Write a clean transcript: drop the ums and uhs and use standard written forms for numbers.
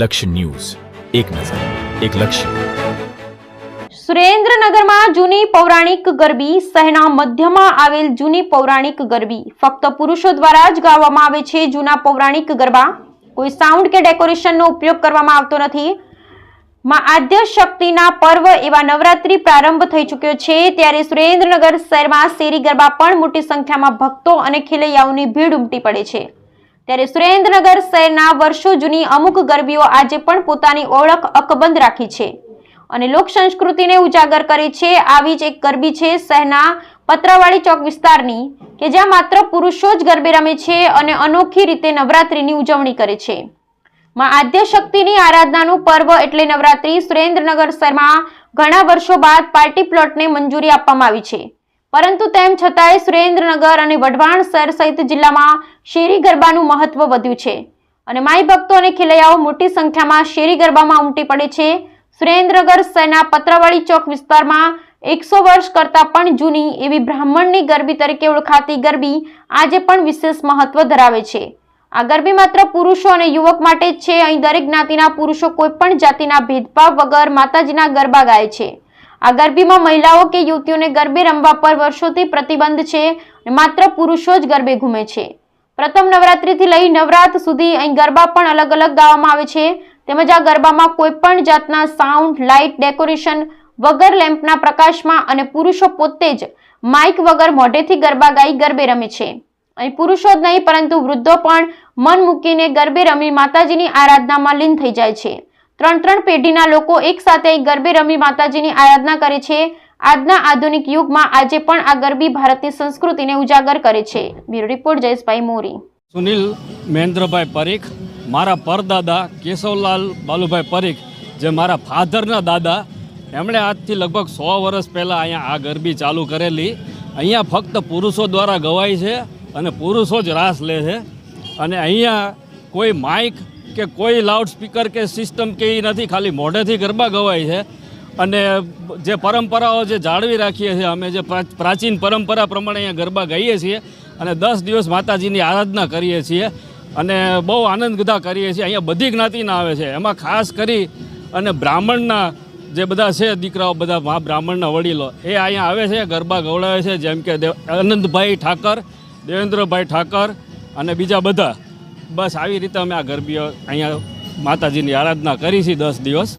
લક્ષ્ય ન્યૂઝ, એક નજર, એક લક્ષ્ય. સુરેન્દ્રનગરમાં જૂની પૌરાણિક ગરબી. શહેરના મધ્યમાં આવેલ જૂની પૌરાણિક ગરબી ફક્ત પુરુષો દ્વારા જ ગાવામાં આવે છે. જૂના પૌરાણિક ગરબા કોઈ સાઉન્ડ કે ડેકોરેશનનો ઉપયોગ કરવામાં આવતો નથી. માં આદ્ય શક્તિના પર્વ એવા નવરાત્રી પ્રારંભ થઈ ચૂક્યો છે, ત્યારે સુરેન્દ્રનગર શહેરમાં શેરી ગરબા પણ મોટી સંખ્યામાં ભક્તો અને ખેલૈયાઓની ભીડ ઉમટી પડે છે. ત્યારે સુરેન્દ્રનગર શહેરના વર્ષો જૂની અમુક ગરબીઓ આજે પણ પોતાની ઓળખ અકબંધ રાખી છે અને લોક સંસ્કૃતિને ઉજાગર કરી છે. આવી જ એક ગરબી છે શહેરના પતરાવાડી ચોક વિસ્તારની, કે જ્યાં માત્ર પુરુષો જ ગરબે રમે છે અને અનોખી રીતે નવરાત્રીની ઉજવણી કરે છે. માં આદ્ય શક્તિની આરાધનાનું પર્વ એટલે નવરાત્રી. સુરેન્દ્રનગર શહેરમાં ઘણા વર્ષો બાદ પાર્ટી પ્લોટને મંજૂરી આપવામાં આવી છે, પરંતુ તેમ છતાંય સુરેન્દ્રનગર અને વઢવાણ શહેર સહિત જિલ્લામાં શેરી ગરબાનું મહત્વ વધ્યું છે અને માઈ ભક્તો અને ખેલૈયાઓ મોટી સંખ્યામાં શેરી ગરબામાં ઉમટી પડે છે. સુરેન્દ્રનગર શહેરના પતરાવાડી ચોક વિસ્તારમાં 100 વર્ષ કરતા પણ જૂની એવી બ્રાહ્મણની ગરબી તરીકે ઓળખાતી ગરબી આજે પણ વિશેષ મહત્વ ધરાવે છે. આ ગરબી માત્ર પુરુષો અને યુવક માટે જ છે. અહીં દરેક જ્ઞાતિના પુરુષો કોઈ પણ જાતિના ભેદભાવ વગર માતાજીના ગરબા ગાય છે. આ ગરબીમાં મહિલાઓ કે યુવતીઓને ગરબે રમવા પર વર્ષોથી પ્રતિબંધ છે અને માત્ર પુરુષો જ ગરબે ઘૂમે છે. પ્રથમ નવરાત્રીથી લઈ નવરાત સુધી અહીં ગરબા પણ અલગ અલગ ગાવામાં આવે છે. તેમજ આ ગરબામાં કોઈ પણ જાતના સાઉન્ડ, લાઇટ, ડેકોરેશન વગર લેમ્પના પ્રકાશમાં અને પુરુષો પોતે જ માઇક વગર મોઢેથી ગરબા ગાઈ ગરબે રમે છે. અહીં પુરુષો જ નહીં પરંતુ વૃદ્ધો પણ મન મૂકીને ગરબે રમી માતાજીની આરાધનામાં લીન થઈ જાય છે. 3 પેઢીના લોકો એક સાથે ગરબે રમી માતાજીની આરાધના કરે છે. આજના આધુનિક યુગમાં આજે પણ આ ગરબી ભારતીય સંસ્કૃતિને ઉજાગર કરે છે. બ્યુરો રિપોર્ટ જયેશભાઈ મોરી. સુનિલ મહેન્દ્રભાઈ પરીખ, મારા પરદાદા કેશવલાલ બાલુભાઈ પરીખ, જે મારા ફાધરના દાદા, એમણે આજથી લગભગ 100 વર્ષ પહેલાં અહીંયા આ ગરબી ચાલુ કરેલી. અહીંયા ફક્ત પુરુષો દ્વારા ગવાય છે અને પુરુષો જ રાસ લે છે. અને અહીંયા કોઈ માઇક કે કોઈ લાઉડ સ્પીકર કે સિસ્ટમ કે એ નથી, ખાલી મોઢેથી ગરબા ગવાય છે. અને જે પરંપરાઓ જે જાળવી રાખીએ છીએ અમે, જે પ્રાચીન પરંપરા પ્રમાણે અહીંયા ગરબા ગાઈએ છીએ અને 10 દિવસ માતાજીની આરાધના કરીએ છીએ અને બહુ આનંદ ગદા કરીએ છીએ. અહીંયા બધી જ્ઞાતિના આવે છે, એમાં ખાસ કરી અને બ્રાહ્મણના જે બધા છે દીકરાઓ, બધા બ્રાહ્મણના વડીલો એ અહીંયા આવે છે, ગરબા ગવડાવે છે. જેમ કે આનંદભાઈ ઠાકર, દેવેન્દ્રભાઈ ઠાકર અને બીજા બધા. બસ આવી રીતે અમે આ ગરબીઓ અહીંયા માતાજીની આરાધના કરી છે 10 દિવસ.